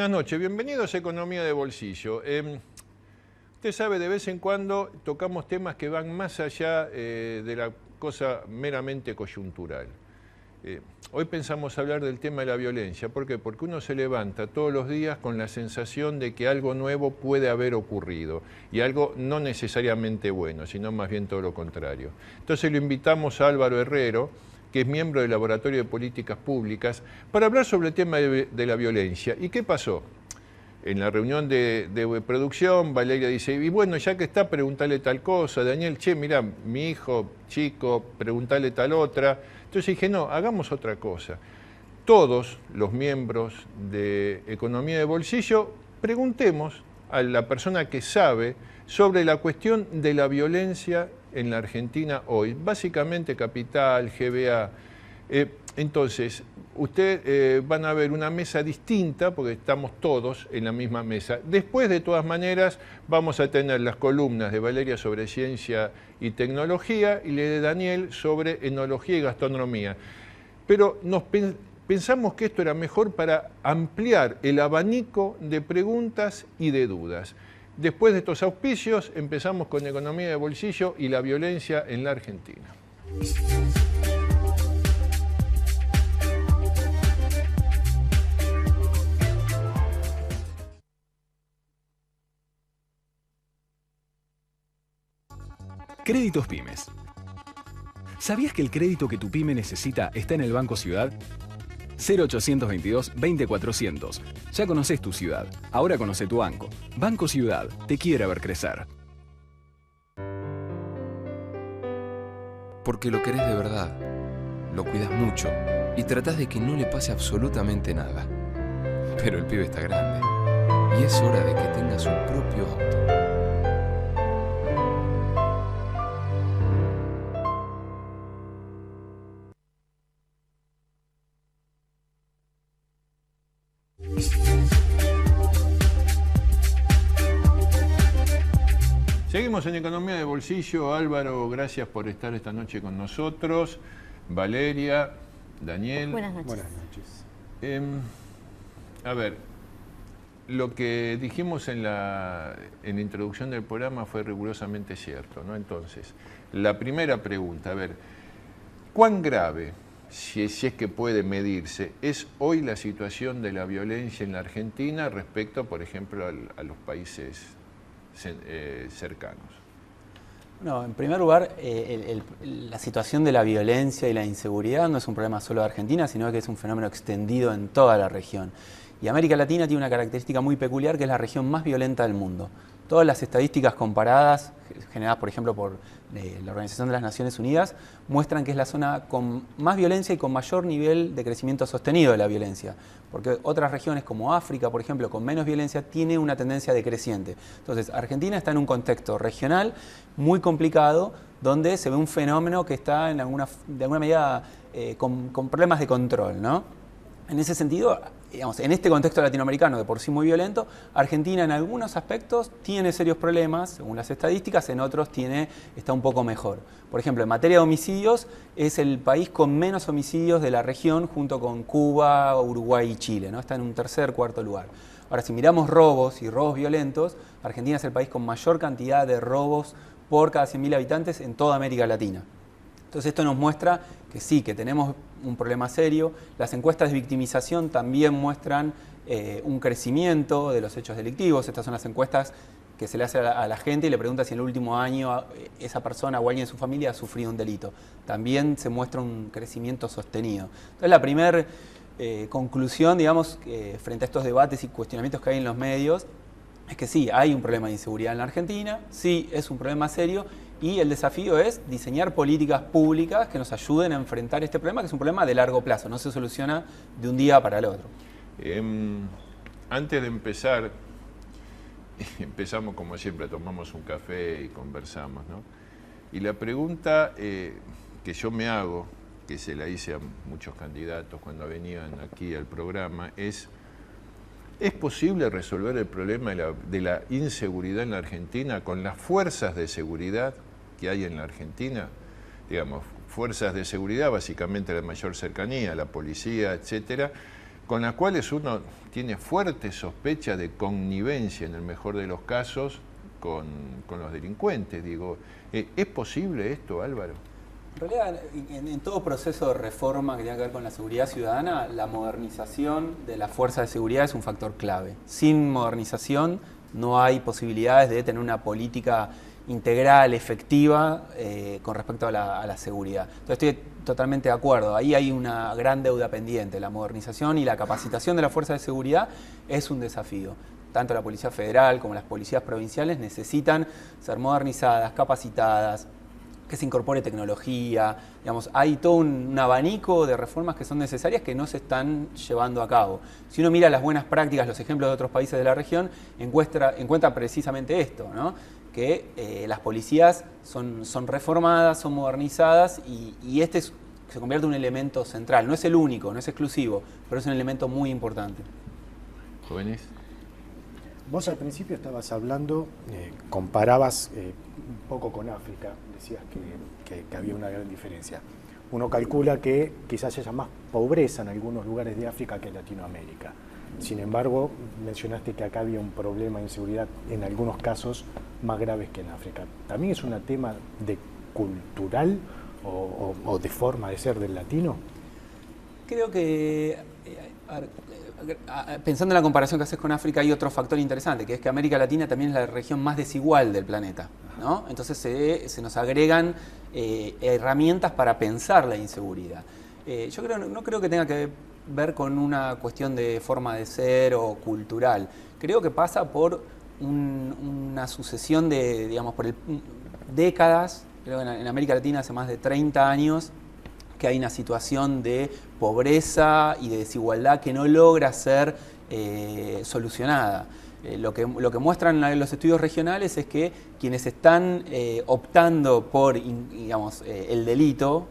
Buenas noches, bienvenidos a Economía de Bolsillo. Usted sabe, de vez en cuando tocamos temas que van más allá de la cosa meramente coyuntural. Hoy pensamos hablar del tema de la violencia. ¿Por qué? Porque uno se levanta todos los días con la sensación de que algo nuevo puede haber ocurrido y algo no necesariamente bueno, sino más bien todo lo contrario. Entonces lo invitamos a Álvaro Herrero, que es miembro del Laboratorio de Políticas Públicas, para hablar sobre el tema de la violencia. ¿Y qué pasó? En la reunión de producción, Valeria dice, y bueno, ya que está, preguntale tal cosa. Daniel, che, mirá, mi hijo, chico, preguntale tal otra. Entonces dije, no, hagamos otra cosa. Todos los miembros de Economía de Bolsillo, preguntemos a la persona que sabe sobre la cuestión de la violencia en la Argentina hoy, básicamente Capital, GBA. Entonces, ustedes van a ver una mesa distinta, porque estamos todos en la misma mesa. Después, de todas maneras, vamos a tener las columnas de Valeria sobre ciencia y tecnología y la de Daniel sobre enología y gastronomía. Pero pensamos que esto era mejor para ampliar el abanico de preguntas y de dudas. Después de estos auspicios, empezamos con Economía de Bolsillo y la violencia en la Argentina. Créditos Pymes. ¿Sabías que el crédito que tu pyme necesita está en el Banco Ciudad? 0822-20400. Ya conoces tu ciudad, ahora conoce tu banco. Banco Ciudad, te quiere ver crecer. Porque lo querés de verdad, lo cuidas mucho y tratás de que no le pase absolutamente nada. Pero el pibe está grande y es hora de que tenga su propio auto. Seguimos en Economía de Bolsillo. Álvaro, gracias por estar esta noche con nosotros. Valeria, Daniel. Buenas noches. Buenas noches. A ver, lo que dijimos en la introducción del programa fue rigurosamente cierto, ¿no? Entonces, la primera pregunta, a ver, ¿cuán grave, si es que puede medirse, es hoy la situación de la violencia en la Argentina respecto, por ejemplo, a los países cercanos? No, en primer lugar, la situación de la violencia y la inseguridad no es un problema solo de Argentina, sino que es un fenómeno extendido en toda la región. Y América Latina tiene una característica muy peculiar, que es la región más violenta del mundo. Todas las estadísticas comparadas, generadas por ejemplo por la Organización de las Naciones Unidas, muestran que es la zona con más violencia y con mayor nivel de crecimiento sostenido de la violencia. Porque otras regiones como África, por ejemplo, con menos violencia, tiene una tendencia decreciente. Entonces, Argentina está en un contexto regional muy complicado, donde se ve un fenómeno que está de alguna medida con problemas de control, ¿no? En ese sentido, digamos, en este contexto latinoamericano de por sí muy violento, Argentina en algunos aspectos tiene serios problemas, según las estadísticas, en otros está un poco mejor. Por ejemplo, en materia de homicidios, es el país con menos homicidios de la región, junto con Cuba, Uruguay y Chile, ¿no? Está en un tercer, cuarto lugar. Ahora, si miramos robos y robos violentos, Argentina es el país con mayor cantidad de robos por cada 100.000 habitantes en toda América Latina. Entonces esto nos muestra que sí, que tenemos un problema serio. Las encuestas de victimización también muestran un crecimiento de los hechos delictivos. Estas son las encuestas que se le hace a la gente y le pregunta si en el último año esa persona o alguien de su familia ha sufrido un delito. También se muestra un crecimiento sostenido. Entonces la primera conclusión, digamos, frente a estos debates y cuestionamientos que hay en los medios, es que sí, hay un problema de inseguridad en la Argentina, sí, es un problema serio, y el desafío es diseñar políticas públicas que nos ayuden a enfrentar este problema, que es un problema de largo plazo, no se soluciona de un día para el otro. Antes de empezar, empezamos como siempre, tomamos un café y conversamos, ¿no? Y la pregunta que yo me hago, que se la hice a muchos candidatos cuando venían aquí al programa, ¿es posible resolver el problema de la inseguridad en la Argentina con las fuerzas de seguridad que hay en la Argentina? Digamos, fuerzas de seguridad, básicamente de mayor cercanía, la policía, etcétera, con las cuales uno tiene fuerte sospecha de connivencia, en el mejor de los casos, con los delincuentes. Digo, ¿es posible esto, Álvaro? En realidad, en todo proceso de reforma que tenga que ver con la seguridad ciudadana, la modernización de las fuerzas de seguridad es un factor clave. Sin modernización no hay posibilidades de tener una política integral, efectiva, con respecto a la seguridad. Entonces estoy totalmente de acuerdo. Ahí hay una gran deuda pendiente. La modernización y la capacitación de las fuerzas de seguridad es un desafío. Tanto la Policía Federal como las policías provinciales necesitan ser modernizadas, capacitadas, que se incorpore tecnología. Digamos, hay todo un abanico de reformas que son necesarias que no se están llevando a cabo. Si uno mira las buenas prácticas, los ejemplos de otros países de la región, encuentra precisamente esto, ¿no? Que las policías son reformadas, son modernizadas y se convierte en un elemento central. No es el único, no es exclusivo, pero es un elemento muy importante. Jóvenes. Vos al principio estabas hablando, comparabas un poco con África, decías que había una gran diferencia. Uno calcula que quizás haya más pobreza en algunos lugares de África que en Latinoamérica. Sin embargo, mencionaste que acá había un problema de inseguridad, en algunos casos más graves que en África. ¿También es un tema de cultural o de forma de ser del latino? Creo que, pensando en la comparación que haces con África, hay otro factor interesante, que es que América Latina también es la región más desigual del planeta, ¿no? Entonces se nos agregan herramientas para pensar la inseguridad. Yo no creo que tenga que ver con una cuestión de forma de ser o cultural. Creo que pasa por una sucesión de, digamos, décadas. Creo que en América Latina hace más de 30 años que hay una situación de pobreza y de desigualdad que no logra ser solucionada. Lo que muestran los estudios regionales es que quienes están optando por digamos, el delito,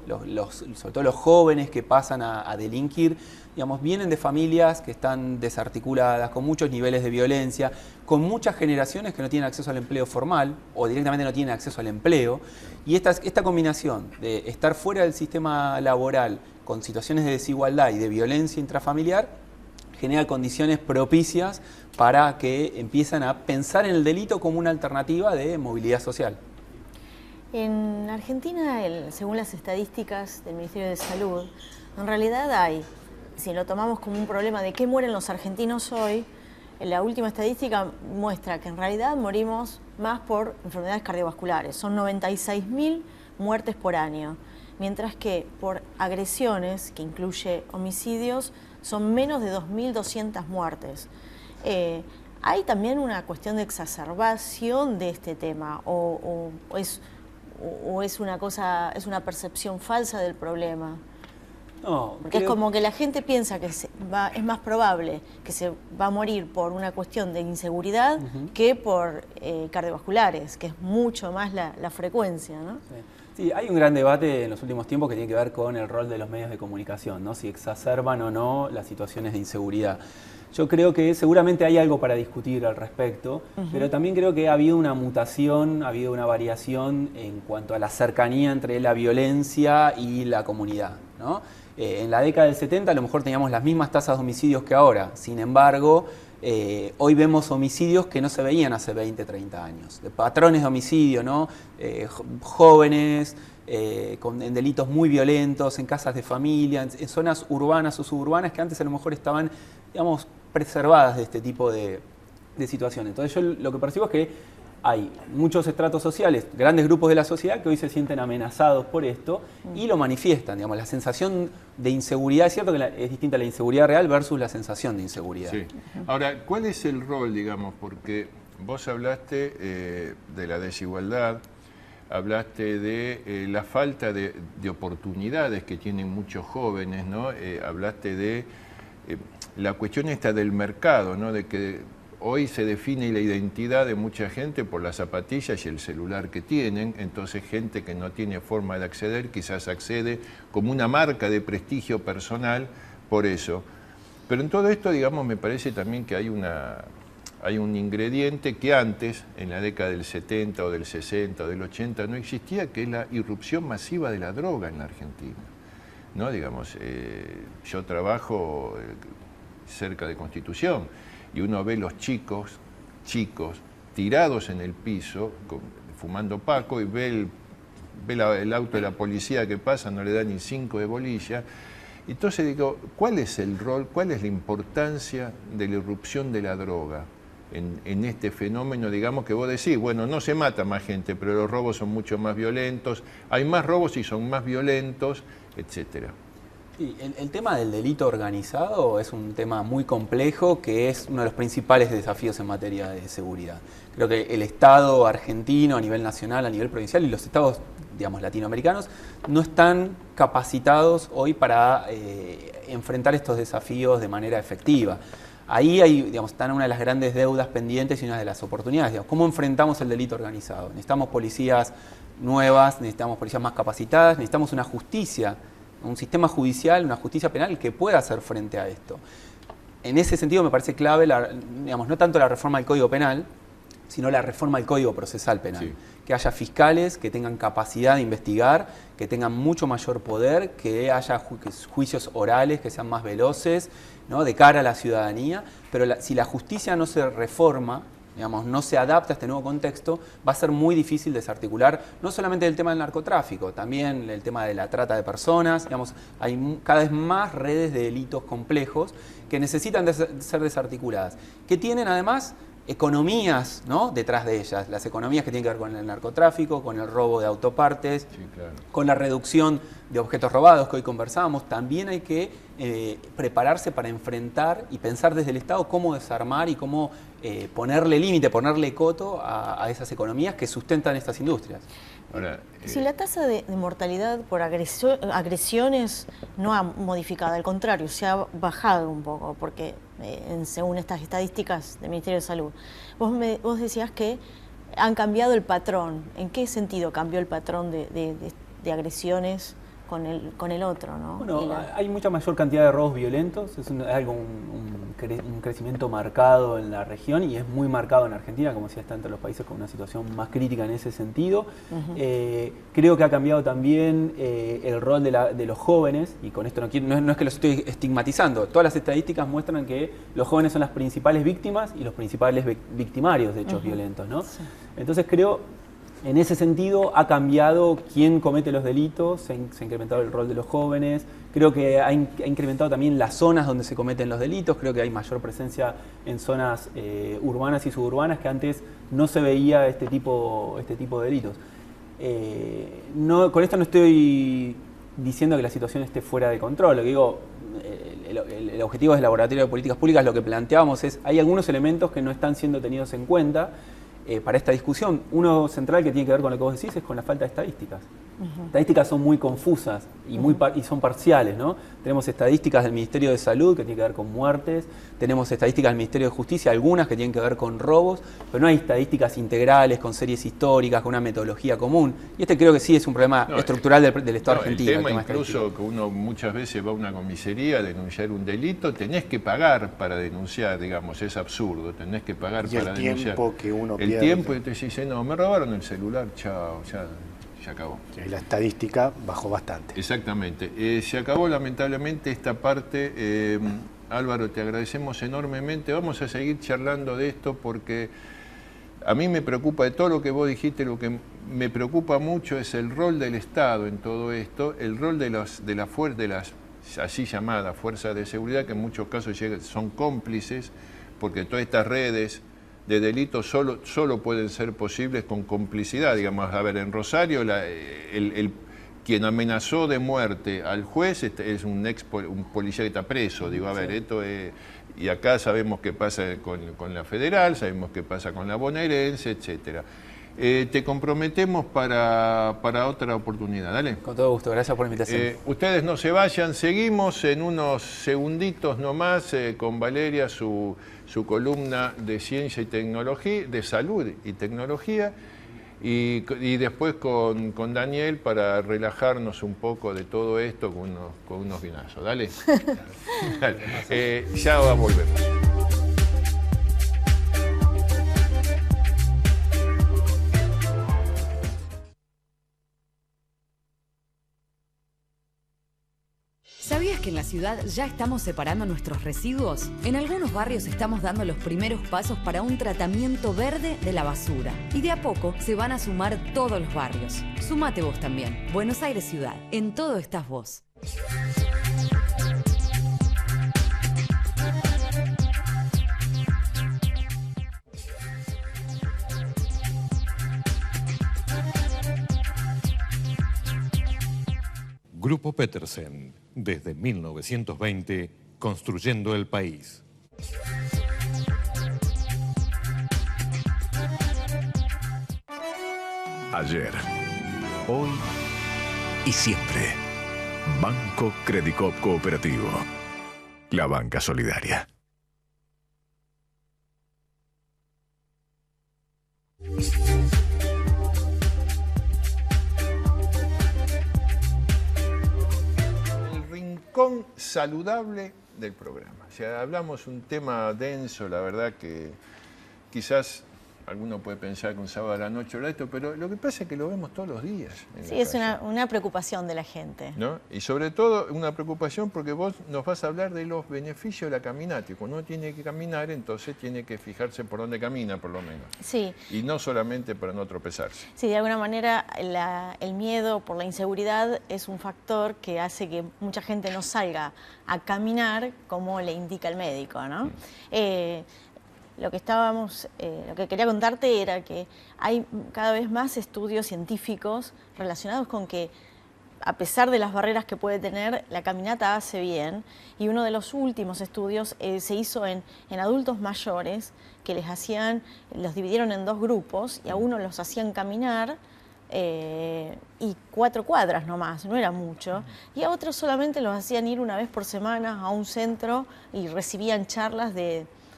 sobre todo los jóvenes que pasan a delinquir, digamos, vienen de familias que están desarticuladas, con muchos niveles de violencia, con muchas generaciones que no tienen acceso al empleo formal o directamente no tienen acceso al empleo. Y esta combinación de estar fuera del sistema laboral con situaciones de desigualdad y de violencia intrafamiliar genera condiciones propicias para que empiezan a pensar en el delito como una alternativa de movilidad social. En Argentina, según las estadísticas del Ministerio de Salud, en realidad hay, si lo tomamos como un problema de qué mueren los argentinos hoy, la última estadística muestra que en realidad morimos más por enfermedades cardiovasculares. Son 96.000 muertes por año, mientras que por agresiones, que incluye homicidios, son menos de 2.200 muertes. ¿Hay también una cuestión de exacerbación de este tema o es una percepción falsa del problema? No, porque es como que la gente piensa que es más probable que se va a morir por una cuestión de inseguridad que por cardiovasculares, que es mucho más la frecuencia, ¿no? Sí, hay un gran debate en los últimos tiempos que tiene que ver con el rol de los medios de comunicación, ¿no? Si exacerban o no las situaciones de inseguridad. Yo creo que seguramente hay algo para discutir al respecto, pero también creo que ha habido una mutación, ha habido una variación en cuanto a la cercanía entre la violencia y la comunidad, ¿no? En la década del 70 a lo mejor teníamos las mismas tasas de homicidios que ahora, sin embargo, hoy vemos homicidios que no se veían hace 20, 30 años, de patrones de homicidio, ¿no? Jóvenes, en delitos muy violentos, en casas de familia, en zonas urbanas o suburbanas que antes a lo mejor estaban, digamos, preservadas de este tipo de situaciones. Entonces yo lo que percibo es que hay muchos estratos sociales, grandes grupos de la sociedad que hoy se sienten amenazados por esto y lo manifiestan. Digamos, la sensación de inseguridad, es cierto que es distinta la inseguridad real versus la sensación de inseguridad. Sí. Ahora, ¿cuál es el rol, digamos? Porque vos hablaste de la desigualdad, hablaste de la falta de oportunidades que tienen muchos jóvenes, ¿no? Hablaste de la cuestión esta del mercado, ¿no? De que hoy se define la identidad de mucha gente por las zapatillas y el celular que tienen, entonces gente que no tiene forma de acceder quizás accede como una marca de prestigio personal por eso. Pero en todo esto, digamos, me parece también que hay un ingrediente que antes, en la década del 70 o del 60 o del 80, no existía, que es la irrupción masiva de la droga en la Argentina, ¿no? Digamos, yo trabajo cerca de Constitución, y uno ve los chicos tirados en el piso, fumando paco, y ve el auto de la policía que pasa, no le da ni 5 de bolilla. Entonces digo, ¿cuál es el rol, cuál es la importancia de la irrupción de la droga en este fenómeno, digamos, que vos decís, bueno, no se mata más gente, pero los robos son mucho más violentos, hay más robos y son más violentos, etcétera? Sí, el tema del delito organizado es un tema muy complejo que es uno de los principales desafíos en materia de seguridad. Creo que el Estado argentino a nivel nacional, a nivel provincial y los estados, digamos, latinoamericanos no están capacitados hoy para enfrentar estos desafíos de manera efectiva. Ahí están una de las grandes deudas pendientes y una de las oportunidades. Digamos, ¿cómo enfrentamos el delito organizado? Necesitamos policías nuevas, necesitamos policías más capacitadas, necesitamos una justicia, un sistema judicial, una justicia penal que pueda hacer frente a esto. En ese sentido me parece clave, no tanto la reforma del Código Penal, sino la reforma del Código Procesal Penal. Sí. Que haya fiscales que tengan capacidad de investigar, que tengan mucho mayor poder, que haya juicios orales que sean más veloces, ¿no?, de cara a la ciudadanía, pero si la justicia no se reforma, digamos, no se adapta a este nuevo contexto, va a ser muy difícil desarticular no solamente el tema del narcotráfico, también el tema de la trata de personas. Digamos, hay cada vez más redes de delitos complejos que necesitan de ser desarticuladas, que tienen además economías, ¿no?, detrás de ellas, las economías que tienen que ver con el narcotráfico, con el robo de autopartes, sí, claro, con la reducción de objetos robados que hoy conversábamos. También hay que prepararse para enfrentar y pensar desde el Estado cómo desarmar y cómo ponerle límite, ponerle coto a esas economías que sustentan estas industrias. Ahora, si la tasa de mortalidad por agresiones no ha modificado, al contrario, se ha bajado un poco, porque según estas estadísticas del Ministerio de Salud, vos decías que han cambiado el patrón. ¿En qué sentido cambió el patrón de agresiones con el otro, ¿no? Bueno, hay mucha mayor cantidad de robos violentos, es algo, un crecimiento marcado en la región y es muy marcado en Argentina, como decía, está entre los países con una situación más crítica en ese sentido. Creo que ha cambiado también el rol de los jóvenes, y con esto no es que los estoy estigmatizando, todas las estadísticas muestran que los jóvenes son las principales víctimas y los principales victimarios de hechos violentos, ¿no? Sí. Entonces creo, en ese sentido, ha cambiado quién comete los delitos, se ha incrementado el rol de los jóvenes, creo que ha incrementado también las zonas donde se cometen los delitos, creo que hay mayor presencia en zonas urbanas y suburbanas que antes no se veía este tipo de delitos. Con esto no estoy diciendo que la situación esté fuera de control, lo que digo, el objetivo del Laboratorio de Políticas Públicas, lo que planteábamos es, hay algunos elementos que no están siendo tenidos en cuenta para esta discusión. Uno central que tiene que ver con lo que vos decís es con la falta de estadísticas. Estadísticas son muy confusas y son parciales, ¿no? Tenemos estadísticas del Ministerio de Salud que tienen que ver con muertes, tenemos estadísticas del Ministerio de Justicia, algunas que tienen que ver con robos, pero no hay estadísticas integrales, con series históricas, con una metodología común. Y creo que sí es un problema estructural del Estado argentino. El tema incluso que uno muchas veces va a una comisaría a denunciar un delito, tenés que pagar para denunciar, digamos, es absurdo, tenés que pagar para denunciar. El tiempo que uno pierde. El tiempo, y te dice, no, me robaron el celular, chao, ya acabó. La estadística bajó bastante. Exactamente. Se acabó lamentablemente esta parte. Álvaro, te agradecemos enormemente. Vamos a seguir charlando de esto porque a mí me preocupa de todo lo que vos dijiste, lo que me preocupa mucho es el rol del Estado en todo esto, el rol de las así llamadas fuerzas de seguridad, que en muchos casos son cómplices, porque todas estas redes de delitos solo pueden ser posibles con complicidad. Digamos, a ver, en Rosario quien amenazó de muerte al juez es un policía que está preso. Digo, a ver, esto es, y acá sabemos qué pasa con la Federal, sabemos qué pasa con la bonaerense, etcétera. Te comprometemos para otra oportunidad. Dale. Con todo gusto, gracias por la invitación. Ustedes no se vayan, seguimos en unos segunditos nomás con Valeria, su columna de ciencia y tecnología, de salud y tecnología, y después con Daniel para relajarnos un poco de todo esto con unos vinazos. Dale. Dale. Ya va a volver. ¿Sabías que en la ciudad ya estamos separando nuestros residuos? En algunos barrios estamos dando los primeros pasos para un tratamiento verde de la basura. Y de a poco se van a sumar todos los barrios. Sumate vos también. Buenos Aires Ciudad. En todo estás vos. Grupo Petersen, desde 1920, construyendo el país. Ayer, hoy y siempre. Banco Credicop Cooperativo. La banca solidaria. Rincón saludable del programa. O sea, hablamos un tema denso, la verdad que quizás alguno puede pensar que un sábado a la noche era esto, pero lo que pasa es que lo vemos todos los días. Sí, es una preocupación de la gente. ¿No? Y sobre todo una preocupación porque vos nos vas a hablar de los beneficios de la caminata. Y cuando uno tiene que caminar, entonces tiene que fijarse por dónde camina, por lo menos. Sí. Y no solamente para no tropezarse. Sí, de alguna manera el miedo por la inseguridad es un factor que hace que mucha gente no salga a caminar como le indica el médico, ¿no? Lo que quería contarte era que hay cada vez más estudios científicos relacionados con que, a pesar de las barreras que puede tener, la caminata hace bien. Y uno de los últimos estudios se hizo en adultos mayores, que los dividieron en 2 grupos, y a uno los hacían caminar y 4 cuadras nomás, no era mucho, y a otros solamente los hacían ir una vez por semana a un centro y recibían charlas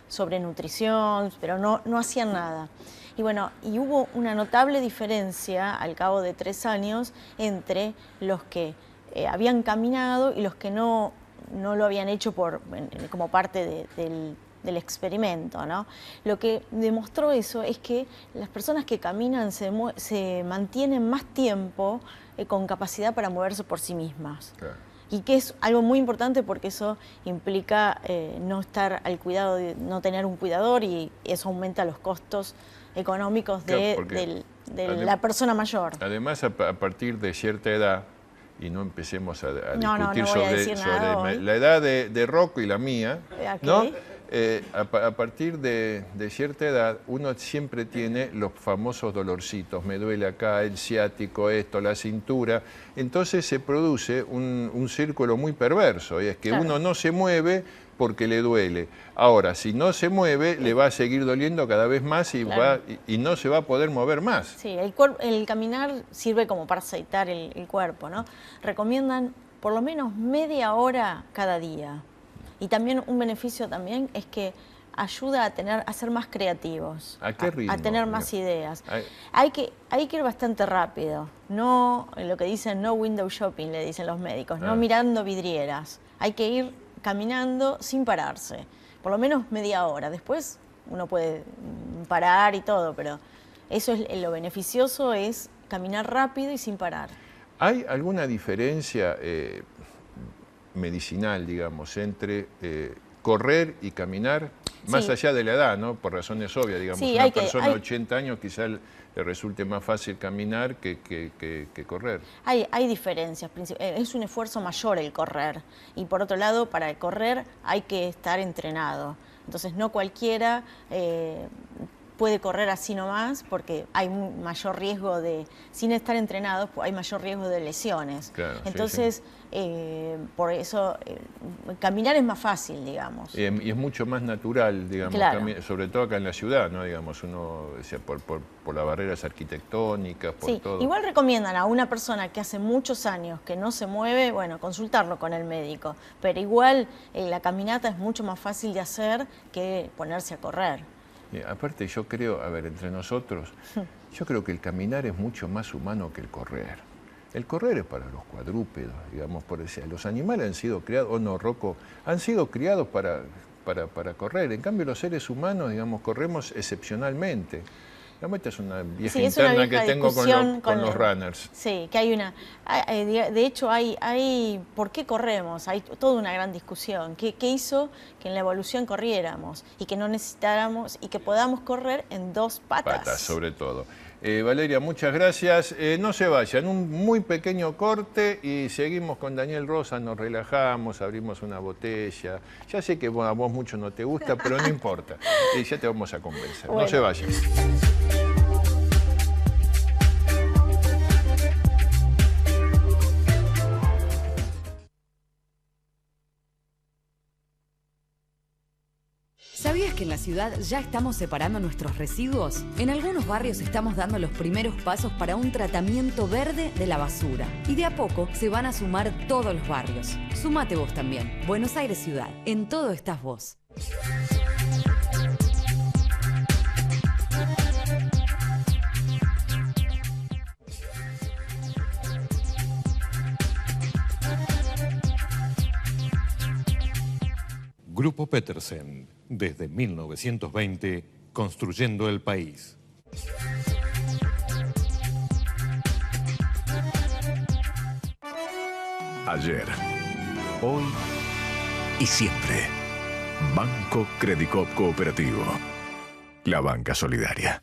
sobre nutrición, pero no hacían nada. Y bueno, y hubo una notable diferencia al cabo de 3 años entre los que habían caminado y los que no lo habían hecho como parte del experimento, ¿no? Lo que demostró eso es que las personas que caminan se mantienen más tiempo con capacidad para moverse por sí mismas. Claro. Y que es algo muy importante porque eso implica no estar al cuidado, no tener un cuidador, y eso aumenta los costos económicos de la persona mayor. Además, a partir de cierta edad, y no empecemos a discutir sobre la edad de Rocco y la mía, ¿no? A partir de cierta edad, uno siempre tiene los famosos dolorcitos. Me duele acá, el ciático, esto, la cintura. Entonces se produce un círculo muy perverso. Y es que uno no se mueve porque le duele. Ahora, si no se mueve, le va a seguir doliendo cada vez más y no se va a poder mover más. Sí, el caminar sirve como para aceitar el cuerpo, ¿no? Recomiendan por lo menos media hora cada día. Y también un beneficio también es que ayuda a ser más creativos. ¿A qué ritmo? A tener más ideas. Hay que ir bastante rápido. No, lo que dicen, no window shopping, le dicen los médicos, no mirando vidrieras. Hay que ir caminando sin pararse, por lo menos media hora. Después uno puede parar y todo, pero eso es lo beneficioso, es caminar rápido y sin parar. ¿Hay alguna diferencia medicinal, digamos, entre correr y caminar, más allá de la edad, ¿no? Por razones obvias, digamos, una persona de 80 años quizá le resulte más fácil caminar que correr. Hay diferencias, es un esfuerzo mayor el correr, y por otro lado, para correr hay que estar entrenado, entonces no cualquiera puede correr así nomás, porque hay mayor riesgo sin estar entrenados, hay mayor riesgo de lesiones. Claro, entonces, por eso, caminar es más fácil, digamos. Y es mucho más natural, digamos, claro. Sobre todo acá en la ciudad, ¿no? Digamos, uno, o sea, por las barreras arquitectónicas, por todo. Igual recomiendan a una persona que hace muchos años que no se mueve, bueno, consultarlo con el médico, pero igual la caminata es mucho más fácil de hacer que ponerse a correr. Aparte yo creo, a ver, entre nosotros, yo creo que el caminar es mucho más humano que el correr. El correr es para los cuadrúpedos, digamos, por decir, los animales han sido criados, o no, Rocco, han sido criados para correr. En cambio los seres humanos, digamos, corremos excepcionalmente. Esta es una vieja Sí, es una interna vieja que tengo discusión con los runners. Sí, que hay una... De hecho, hay ¿por qué corremos? Hay toda una gran discusión. ¿Qué hizo que en la evolución corriéramos y que no necesitáramos y que podamos correr en dos patas? Patas, sobre todo. Valeria, muchas gracias. No se vayan, un muy pequeño corte y seguimos con Daniel Rosa, nos relajamos, abrimos una botella. Ya sé que a vos mucho no te gusta, pero no importa. Ya te vamos a convencer. Bueno. No se vayan. ¿Sabías que en la ciudad ya estamos separando nuestros residuos? En algunos barrios estamos dando los primeros pasos para un tratamiento verde de la basura. Y de a poco se van a sumar todos los barrios. Sumate vos también. Buenos Aires Ciudad. En todo estás vos. Grupo Petersen, desde 1920, construyendo el país. Ayer, hoy y siempre. Banco Credicop Cooperativo. La banca solidaria.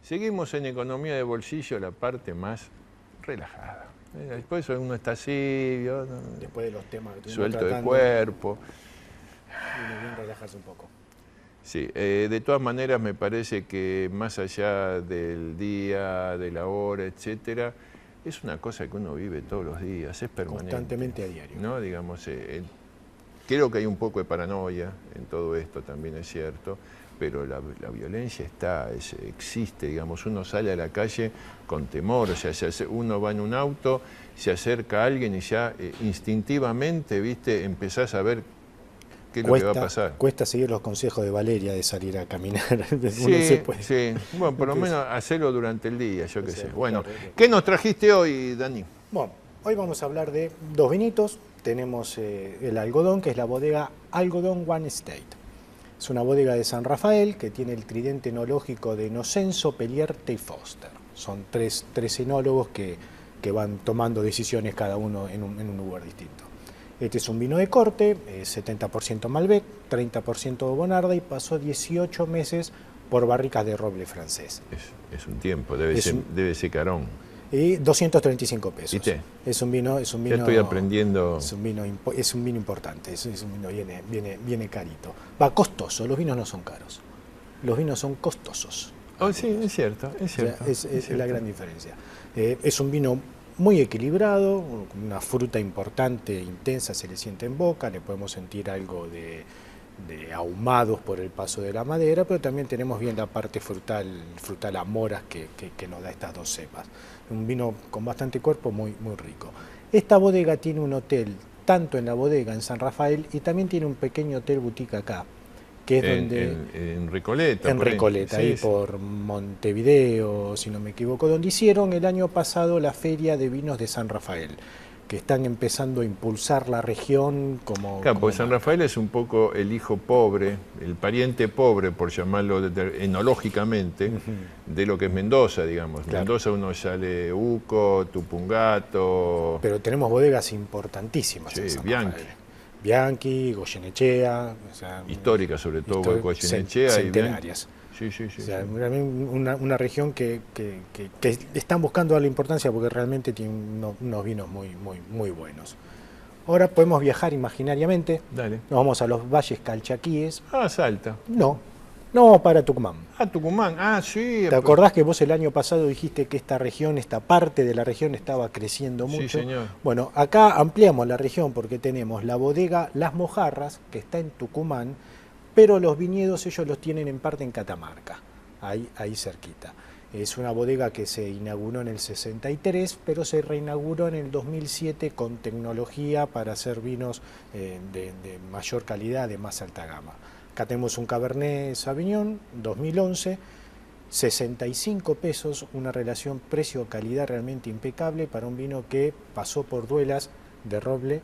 Seguimos en economía de bolsillo, la parte más relajada. Después uno está así, Después de los temas que suelto de cuerpo. Viene bien relajarse un poco. Sí, de todas maneras me parece que más allá del día, de la hora, etcétera, es una cosa que uno vive todos los días, es permanente. Constantemente a diario. ¿No? Digamos, creo que hay un poco de paranoia en todo esto, también es cierto, pero la violencia existe, digamos, uno sale a la calle con temor, o sea, uno va en un auto, se acerca a alguien y ya instintivamente, viste, empezás a ver qué es lo que va a pasar. Cuesta seguir los consejos de Valeria de salir a caminar. Sí. Bueno, por lo menos hacerlo durante el día, yo qué sé. Bueno, ¿qué nos trajiste hoy, Dani? Bueno, hoy vamos a hablar de dos vinitos. Tenemos el algodón, que es la bodega Algodón One Estate. Es una bodega de San Rafael que tiene el tridente enológico de Inocenso, Pelierte y Foster. Son tres enólogos que van tomando decisiones cada uno en un lugar distinto. Este es un vino de corte, 70% Malbec, 30% Bonarda y pasó 18 meses por barricas de roble francés. Es un tiempo, debe ser carón. Y 235 pesos. ¿Viste? Es un vino. Ya estoy aprendiendo. Es un vino importante, es un vino viene carito. Va costoso, los vinos no son caros. Los vinos son costosos. Oh, sí, es cierto. O sea, es la gran diferencia. Es un vino muy equilibrado, una fruta importante, intensa, se le siente en boca, le podemos sentir algo de ahumados por el paso de la madera, pero también tenemos bien la parte frutal a moras que nos da estas dos cepas. Un vino con bastante cuerpo, muy rico. Esta bodega tiene un hotel, tanto en la bodega en San Rafael, y también tiene un pequeño hotel boutique acá, que es en Recoleta. En Recoleta, ahí por Montevideo, si no me equivoco, donde hicieron el año pasado la Feria de Vinos de San Rafael, que están empezando a impulsar la región como... Claro, porque San Rafael es un poco el hijo pobre, el pariente pobre, por llamarlo enológicamente, de lo que es Mendoza, digamos. Claro. Mendoza uno sale Uco, Tupungato... Pero tenemos bodegas importantísimas en San Rafael. Bianchi, Goyenechea... O sea, histórica sobre todo, Goyenechea centenarias. Sí. O sea, una región que están buscando darle importancia porque realmente tiene unos vinos muy buenos. Ahora podemos viajar imaginariamente. Dale. Nos vamos a los valles calchaquíes. Salta. No, para Tucumán. Tucumán, sí. ¿Te acordás que vos el año pasado dijiste que esta parte de la región estaba creciendo mucho? Sí, señor. Bueno, acá ampliamos la región porque tenemos la bodega Las Mojarras, que está en Tucumán, pero los viñedos ellos los tienen en parte en Catamarca, ahí cerquita. Es una bodega que se inauguró en el 63, pero se reinauguró en el 2007 con tecnología para hacer vinos de mayor calidad, de más alta gama. Acá tenemos un Cabernet Sauvignon 2011, 65 pesos, una relación precio-calidad realmente impecable para un vino que pasó por duelas de roble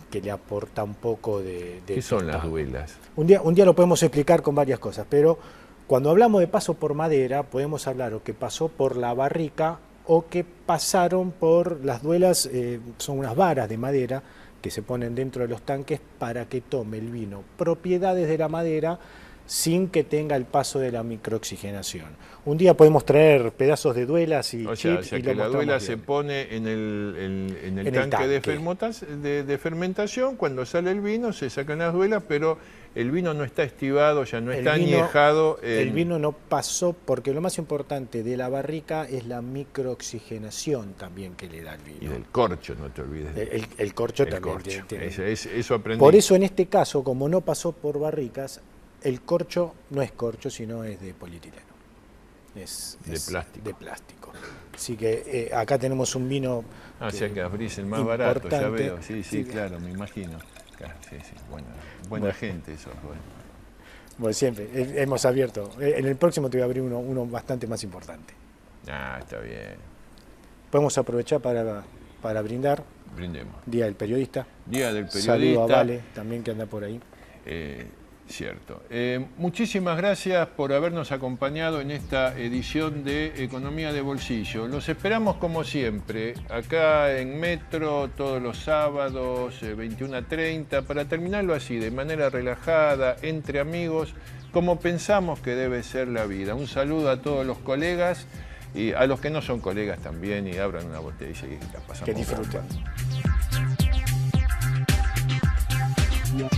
que le aporta un poco de ¿Qué son las tostado. duelas? Un día lo podemos explicar con varias cosas, pero cuando hablamos de paso por madera, podemos hablar o que pasó por la barrica o que pasaron por las duelas, son unas varas de madera que se ponen dentro de los tanques para que tome el vino propiedades de la madera sin que tenga el paso de la microoxigenación. Un día podemos traer pedazos de duelas y O sea chips que y lo la mostramos duela bien. se pone en el el tanque de tanque. de fermentación, cuando sale el vino se sacan las duelas, pero el vino no está estivado, ya no está añejado. El vino no pasó, porque lo más importante de la barrica es la microoxigenación también que le da el vino. Y del corcho, no te olvides. El corcho El también. corcho. tiene- Eso aprendí. Por eso en este caso, como no pasó por barricas, el corcho no es corcho, sino es de polietileno. Es plástico. de plástico. Así que acá tenemos un vino. O sea que abrís el más barato, ya importante. veo. Sí, claro, me imagino. Claro, sí, buena gente eso. Bueno, siempre, hemos abierto. En el próximo te voy a abrir uno bastante más importante. Está bien. Podemos aprovechar para brindar. Brindemos. Día del Periodista. Día del Periodista. Saludo a Vale, también que anda por ahí. Cierto. Muchísimas gracias por habernos acompañado en esta edición de Economía de Bolsillo. Los esperamos como siempre, acá en Metro, todos los sábados, 21 a 30, para terminarlo así, de manera relajada, entre amigos, como pensamos que debe ser la vida. Un saludo a todos los colegas y a los que no son colegas también, y abran una botella y la pasamos. Que disfruten. bomba.